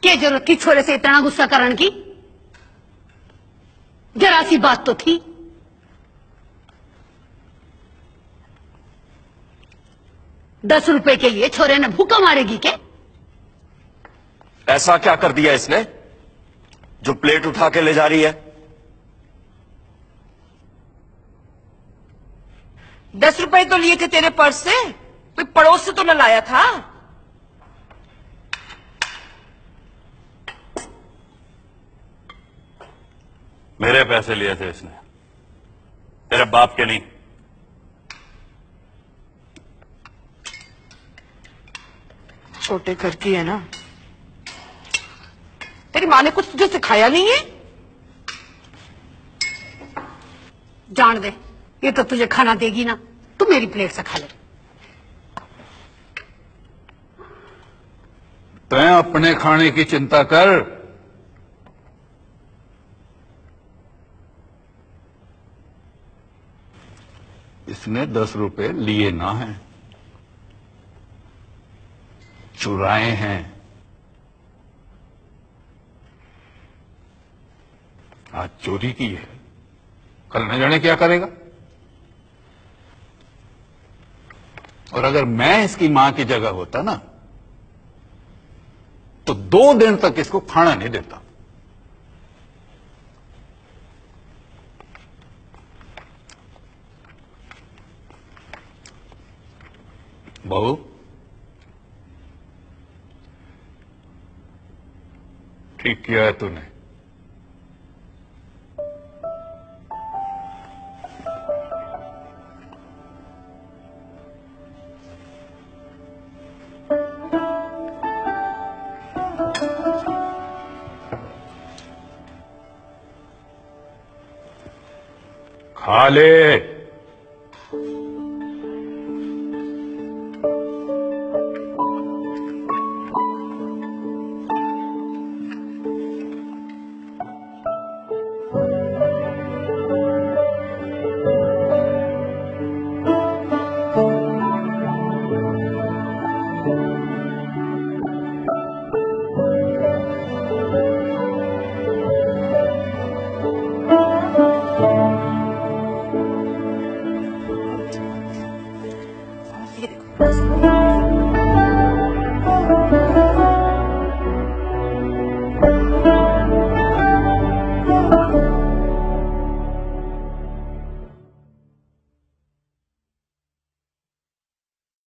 क्या जरूरत थी छोरे से इतना गुस्सा करने की? जरा सी बात तो थी। ₹10 के लिए छोरे ने भूखा मारेगी क्या? ऐसा क्या कर दिया इसने जो प्लेट उठा के ले जा रही है? 10 रुपए तो लिए थे तेरे पर्स से, कोई पड़ोस से तो न लाया था। मेरे पैसे लिए थे इसने, तेरे बाप के नहीं। छोटे घर की है ना, तेरी माँ ने कुछ तुझे सिखाया नहीं है? जान दे, ये तो तुझे खाना देगी ना, तू मेरी प्लेट से खा ले। तैं अपने खाने की चिंता कर। इसने 10 रुपए लिए ना हैं, चुराए हैं। आज चोरी की है, कल न जाने क्या करेगा। और अगर मैं इसकी मां की जगह होता ना, तो 2 दिन तक इसको खाना नहीं देता। बहू, ठीक किया है तूने। खा ले।